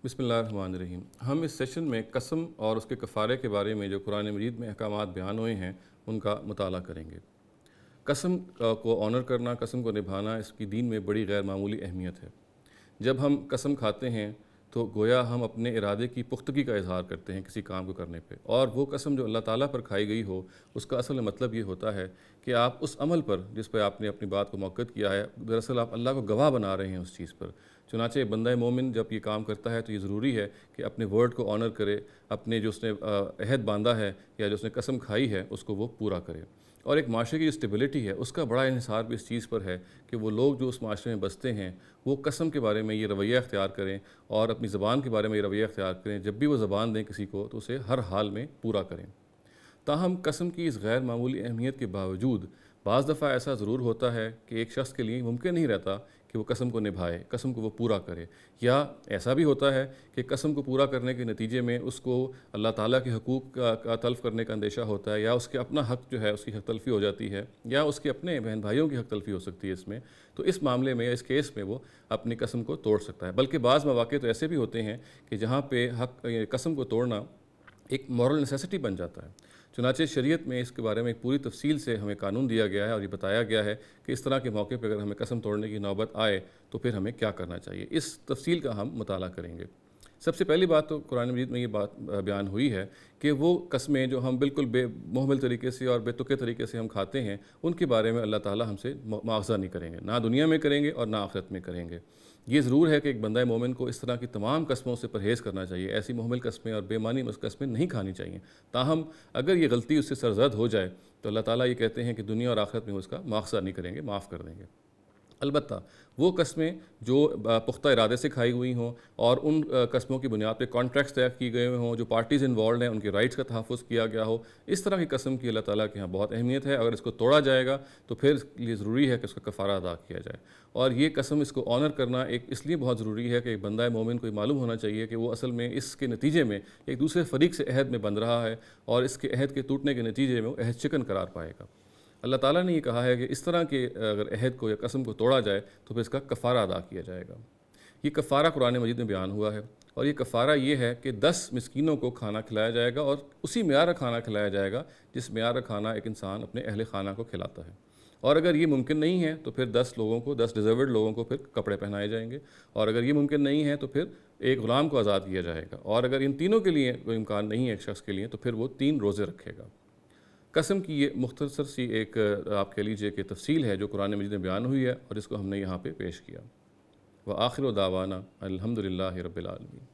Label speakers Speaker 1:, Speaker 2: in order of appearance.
Speaker 1: بسم اللہ الرحمن الرحیم۔ ہم اس سیشن میں قسم اور اس کے کفارے کے بارے میں جو قرآن مجید میں احکامات بیان ہوئے ہیں ان کا مطالعہ کریں گے۔ قسم کو آنر کرنا، قسم کو نبھانا اس کی دین میں بڑی غیر معمولی اہمیت ہے۔ جب ہم قسم کھاتے ہیں تو گویا ہم اپنے ارادے کی پختگی کا اظہار کرتے ہیں کسی کام کو کرنے پہ، اور وہ قسم جو اللہ تعالیٰ پر کھائی گئی ہو اس کا اصل مطلب یہ ہوتا ہے کہ آپ اس عمل پر جس پہ آپ نے اپنی بات کو موقع کیا ہے، دراصل آپ اللہ کو گواہ بنا رہے ہیں اس چیز پر۔ چنانچہ بندہ مومن جب یہ کام کرتا ہے تو یہ ضروری ہے کہ اپنے ورڈ کو آنر کرے، اپنے جو اس نے عہد باندھا ہے یا جو اس نے قسم کھائی ہے اس کو وہ پورا کرے۔ اور ایک معاشرے کی جو اسٹیبلٹی ہے اس کا بڑا انحصار بھی اس چیز پر ہے کہ وہ لوگ جو اس معاشرے میں بستے ہیں وہ قسم کے بارے میں یہ رویہ اختیار کریں اور اپنی زبان کے بارے میں یہ رویہ اختیار کریں، جب بھی وہ زبان دیں کسی کو تو اسے ہر حال میں پورا کریں۔ تاہم قسم کی اس غیر معمولی اہمیت کے باوجود بعض دفعہ ایسا ضرور ہوتا ہے کہ ایک شخص کے لیے ممکن نہیں رہتا کہ وہ قسم کو نبھائے، قسم کو وہ پورا کرے، یا ایسا بھی ہوتا ہے کہ قسم کو پورا کرنے کے نتیجے میں اس کو اللہ تعالیٰ کے حقوق کا تلف کرنے کا اندیشہ ہوتا ہے، یا اس کے اپنا حق جو ہے اس کی حق تلفی ہو جاتی ہے، یا اس کے اپنے بہن بھائیوں کی حق تلفی ہو سکتی ہے اس میں، تو اس معاملے میں یا اس کیس میں وہ اپنی قسم کو توڑ سکتا ہے۔ بلکہ بعض مواقع تو ایسے بھی ہوتے ہیں کہ جہاں پہ قسم کو توڑنا ایک مورل نیسیسٹی بن جاتا ہے۔ چنانچہ شریعت میں اس کے بارے میں ایک پوری تفصیل سے ہمیں قانون دیا گیا ہے اور یہ بتایا گیا ہے کہ اس طرح کے موقع پہ اگر ہمیں قسم توڑنے کی نوبت آئے تو پھر ہمیں کیا کرنا چاہیے۔ اس تفصیل کا ہم مطالعہ کریں گے۔ سب سے پہلی بات تو قرآن مجید میں یہ بات بیان ہوئی ہے کہ وہ قسمیں جو ہم بالکل بے محمل طریقے سے اور بے تکے طریقے سے ہم کھاتے ہیں ان کے بارے میں اللہ تعالیٰ ہم سے مواخذہ نہیں کریں گے، نہ دنیا میں کریں گے اور نہ آخرت میں کریں گے۔ یہ ضرور ہے کہ ایک بندہ مومن کو اس طرح کی تمام قسموں سے پرہیز کرنا چاہیے، ایسی محمل قسمیں اور بے معنی قسمیں نہیں کھانی چاہیے۔ تاہم اگر یہ غلطی اس سے سرزد ہو جائے تو اللہ تعالیٰ یہ کہتے ہیں کہ دنیا اور آخرت میں اس کا مواخذہ نہیں کریں گے، معاف کر دیں گے۔ البتہ وہ قسمیں جو پختہ ارادے سے کھائی ہوئی ہوں اور ان قسموں کی بنیاد پہ کانٹریکٹس طے کیے گئے ہوئے ہوں، جو پارٹیز انوالوڈ ہیں ان کے رائٹس کا تحفظ کیا گیا ہو، اس طرح کی قسم کی اللہ تعالیٰ کے یہاں بہت اہمیت ہے۔ اگر اس کو توڑا جائے گا تو پھر یہ ضروری ہے کہ اس کا کفارہ ادا کیا جائے، اور یہ قسم اس کو آنر کرنا ایک اس لیے بہت ضروری ہے کہ ایک بندہ مومن کو یہ معلوم ہونا چاہیے کہ وہ اصل میں اس کے نتیجے میں ایک دوسرے فریق سے عہد میں بندھ رہا ہے، اور اس کے عہد کے ٹوٹنے کے نتیجے میں وہ عہد شکن قرار پائے گا۔ اللہ تعالیٰ نے یہ کہا ہے کہ اس طرح کے اگر عہد کو یا قسم کو توڑا جائے تو پھر اس کا کفارہ ادا کیا جائے گا۔ یہ کفارہ قرآن مجید میں بیان ہوا ہے، اور یہ کفارہ یہ ہے کہ 10 مسکینوں کو کھانا کھلایا جائے گا، اور اسی معیار کا کھانا کھلایا جائے گا جس معیار کا کھانا ایک انسان اپنے اہل خانہ کو کھلاتا ہے۔ اور اگر یہ ممکن نہیں ہے تو پھر 10 لوگوں کو، 10 ڈیزروڈ لوگوں کو پھر کپڑے پہنائے جائیں گے، اور اگر یہ ممکن نہیں ہے تو پھر ایک غلام کو آزاد کیا جائے گا، اور اگر ان تینوں کے لیے کوئی امکان نہیں ہے ایک شخص کے لیے تو پھر وہ 3 روزے رکھے گا۔ قسم کی یہ مختصر سی ایک آپ کہہ لیجئے کہ تفصیل ہے جو قرآن مجید میں بیان ہوئی ہے، اور اس کو ہم نے یہاں پہ پیش کیا۔ وآخر دعوانا الحمدللہ رب العالمین۔